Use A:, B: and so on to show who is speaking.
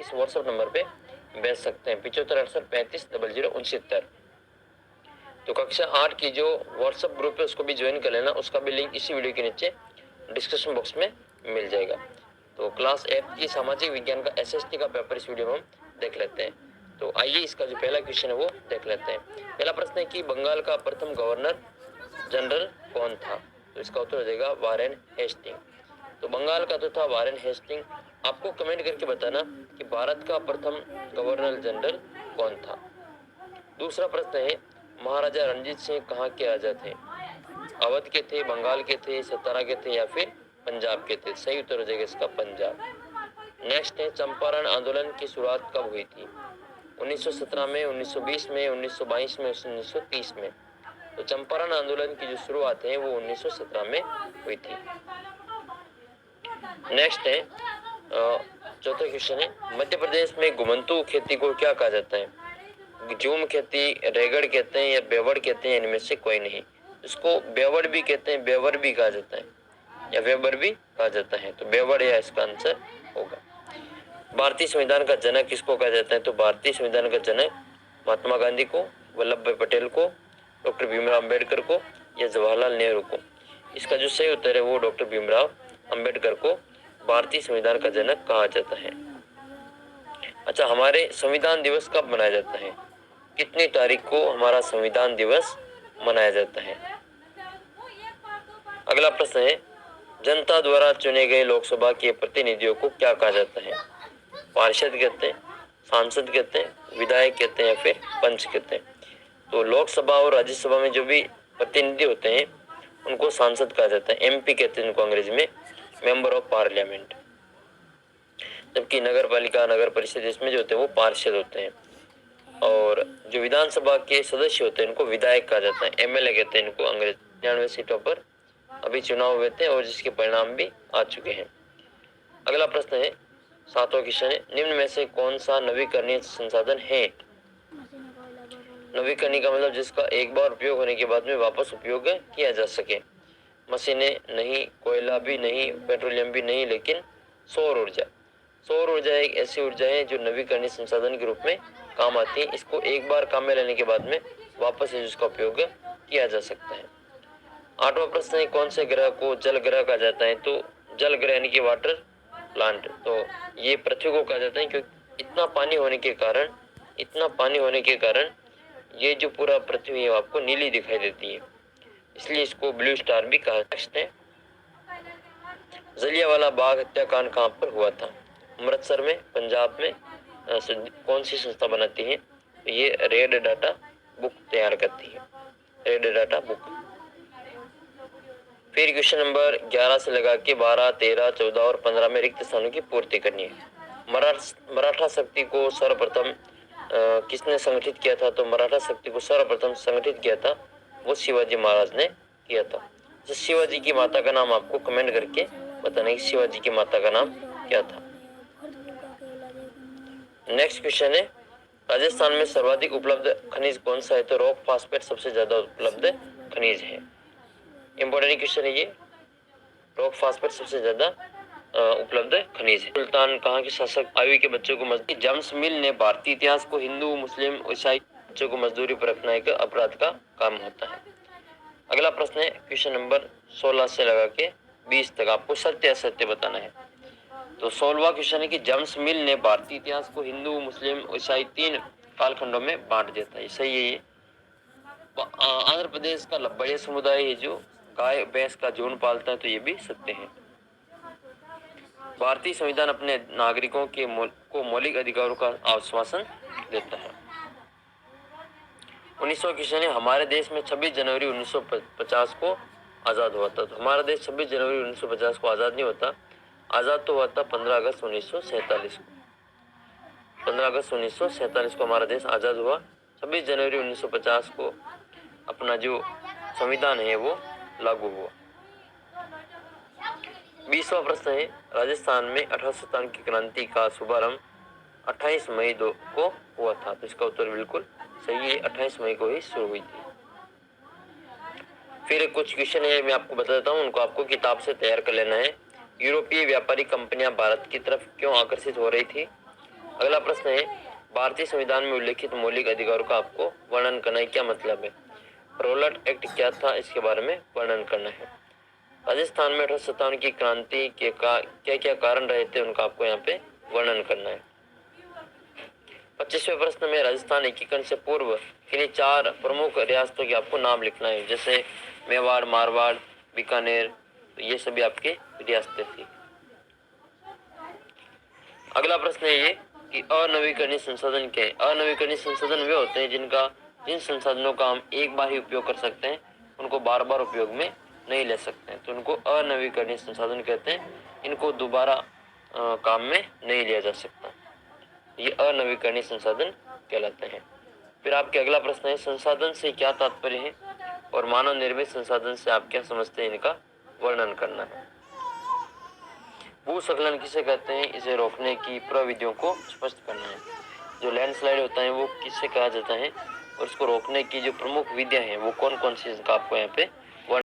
A: इस WhatsApp number पे भेज सकते हैं 7568350069। तो कक्षा 8 की जो व्हाट्सएप ग्रुप है उसको भी ज्वाइन कर लेना, उसका भी लिंक इसी वीडियो के नीचे डिस्क्रिप्शन बॉक्स में मिल जाएगा। तो क्लास 8 की सामाजिक विज्ञान का एसएसटी का पेपर इस वीडियो में हम देख लेते हैं। तो आइए इसका जो पहला क्वेश्चन है वो देख लेते हैं। पहला प्रश्न है कि बंगाल का प्रथम गवर्नर जनरल कौन था? तो इसका उत्तर हो जाएगा वारेन हेस्टिंग। तो बंगाल का तो था वारेन हेस्टिंग। आपको कमेंट करके बताना कि भारत का प्रथम गवर्नर जनरल कौन था। दूसरा प्रश्न है महाराजा रणजीत सिंह कहाँ के राजा थे? अवध के थे, बंगाल के थे, सतारा के थे या फिर पंजाब के थे? सही उत्तर हो जाएगा इसका पंजाब। नेक्स्ट है चंपारण आंदोलन की शुरुआत कब हुई थी? 1917 में, 1920 में, 1922 में, 1930 में? तो चंपारण आंदोलन की जो शुरुआत है वो 1917 में हुई थी। नेक्स्ट है चौथा क्वेश्चन है मध्य प्रदेश में घुमंतू खेती को क्या कहा जाता है? झूम खेती, रेगड़ कहते हैं या बेवड़ कहते हैं, इनमें से कोई नहीं। इसको बेवड़ भी कहते हैं, बेवर भी कहा जाता है या वेबर भी कहा जाता है। तो बेवड़ या इसका आंसर होगा। भारतीय संविधान का जनक किसको कहा जाता है? तो भारतीय संविधान का जनक महात्मा गांधी को, वल्लभ भाई पटेल को, डॉक्टर भीमराव अंबेडकर को या जवाहरलाल नेहरू को? इसका जो सही उत्तर है वो डॉक्टर भीमराव अंबेडकर को भारतीय संविधान का जनक कहा जाता है। अच्छा, हमारे संविधान दिवस कब मनाया जाता है? कितनी तारीख को हमारा संविधान दिवस मनाया जाता है? अगला प्रश्न है जनता द्वारा चुने गए लोकसभा के प्रतिनिधियों को क्या कहा जाता है? पार्षद कहते हैं, सांसद कहते हैं, विधायक कहते हैं या फिर पंच कहते हैं? तो लोकसभा और राज्यसभा में जो भी प्रतिनिधि होते हैं उनको सांसद कहा जाता है, एमपी कहते हैं उनको अंग्रेजी में, मेंबर ऑफ पार्लियामेंट। जबकि नगर पालिका, नगर परिषद इसमें जो होते हैं वो पार्षद होते हैं। और जो विधानसभा के सदस्य होते हैं उनको विधायक कहा जाता है, एमएलए कहते हैं इनको अंग्रेजी। 99 सीटों पर अभी चुनाव हुए थे और जिसके परिणाम भी आ चुके हैं। अगला प्रश्न है 7वां क्वेश्चन है निम्न में से कौन सा नवीकरणीय संसाधन है? नवीकरणीय का मतलब जिसका एक बार उपयोग होने के बाद में वापस उपयोग किया जा सके। मशीनें नहीं, कोयला भी नहीं, पेट्रोलियम भी नहीं, लेकिन सौर ऊर्जा। सौर ऊर्जा एक ऐसी ऊर्जा है जो नवीकरणीय संसाधन के रूप में काम आती है। इसको एक बार काम में लेने के बाद में वापस इसका उपयोग किया जा सकता है। 8वां प्रश्न है कौन से ग्रह को जल ग्रह कहा जाता है? तो जल ग्रह यानी कि वाटर प्लांट। तो ये पृथ्वी को कहा जाता है क्योंकि इतना पानी होने के कारण ये जो पूरा पृथ्वी है आपको नीली दिखाई देती है, इसलिए इसको ब्लू स्टार भी कहा जाता है। जलियांवाला बाग हत्याकांड कहाँ पर हुआ था? अमृतसर में, पंजाब में? कौन सी संस्था बनाती है? तो ये रेड डाटा बुक तैयार करती है, रेड डाटा बुक। फिर क्वेश्चन नंबर 11 से लगा के 12, 13, 14 और 15 में रिक्त स्थानों की पूर्ति करनी है। मराठा शक्ति को सर्वप्रथम किसने संगठित किया था? तो मराठा शक्ति को सर्वप्रथम संगठित किया था वो शिवाजी महाराज ने किया था। तो शिवाजी की माता का नाम आपको कमेंट करके बताना है कि शिवाजी की माता का नाम क्या था। नेक्स्ट क्वेश्चन है राजस्थान में सर्वाधिक उपलब्ध खनिज कौन सा है? तो रॉक फास्फेट सबसे ज्यादा उपलब्ध खनिज है। इंपॉर्टेंट क्वेश्चन है ये, रॉक फास्फेट सबसे ज्यादा उपलब्ध खनिज है। सुल्तान कहाँ के शासक? आयवी के बच्चों को मजदूरी। जेम्स मिल ने भारतीय इतिहास को हिंदू, मुस्लिम, ईसाई बच्चों को मजदूरी पर रखना एक अपराध का काम होता है। अगला प्रश्न है क्वेश्चन नंबर 16 से लगा के 20 तक आपको सत्य असत्य बताना है। तो 16वां क्वेश्चन है कि जेम्स मिल ने भारतीय इतिहास को हिंदू, मुस्लिम, ईसाई 3 कालखंडों में बांट दिया था। सही है ये। आंध्र प्रदेश का लब्बड़िया समुदाय है जो गाय भैंस का झुंड पालता है, तो ये भी सत्य है। भारतीय संविधान अपने नागरिकों को मौलिक अधिकारों का आश्वासन देता है। 19वां क्वेश्चन है हमारे देश में 26 जनवरी 1950 को आजाद हुआ था। तो हमारा देश 26 जनवरी 1950 को आजाद नहीं होता, आजाद तो हुआ था 15 अगस्त 1947 को। 15 अगस्त 1947 को हमारा देश आजाद हुआ। 26 जनवरी 1950 को अपना जो संविधान है वो लागू हुआ। 20वां प्रश्न है राजस्थान में 1857 की क्रांति का शुभारंभ 28 मई को हुआ था। तो इसका उत्तर बिल्कुल सही है, 28 मई को ही शुरू हुई थी। फिर कुछ क्वेश्चन है मैं आपको बता देता हूँ, उनको आपको किताब से तैयार कर लेना है। यूरोपीय व्यापारी कंपनियां भारत की तरफ क्यों आकर्षित हो रही थी? अगला प्रश्न है, भारतीय संविधान में उल्लिखित मौलिक अधिकारों का आपको वर्णन करना है, क्या मतलब है। रॉलट एक्ट क्या था, इसके बारे में वर्णन करना है। राजस्थान में 1857 की क्रांति के क्या क्या कारण रहे थे, उनका आपको यहाँ पे वर्णन करना है। 25वें प्रश्न में, राजस्थान एकीकरण से पूर्व किन्हीं 4 प्रमुख रियासतों के आपको नाम लिखना है, जैसे मेवाड़, मारवाड़, बीकानेर, तो ये सभी आपके रियासतें थी। अगला प्रश्न है ये कि अनवीकरणीय संसाधन क्या है। अनवीकरणीय संसाधन वे होते हैं जिन संसाधनों का हम एक बार ही उपयोग कर सकते हैं, उनको बार बार उपयोग में नहीं ले सकते हैं, तो उनको अनवीकरणीय संसाधन कहते हैं। इनको दोबारा काम में नहीं लिया जा सकता, ये अनवीकरणीय संसाधन कहलाते हैं। फिर आपके अगला प्रश्न है, संसाधन से क्या तात्पर्य है और मानव निर्मित संसाधन से आप क्या समझते हैं, इनका वर्णन करना है। भूस्खलन किसे कहते हैं, इसे रोकने की प्रविधियों को स्पष्ट करना है। जो लैंडस्लाइड होता है वो किससे कहा जाता है और इसको रोकने की जो प्रमुख विधियां हैं वो कौन कौन सी, इसका आपको यहाँ पे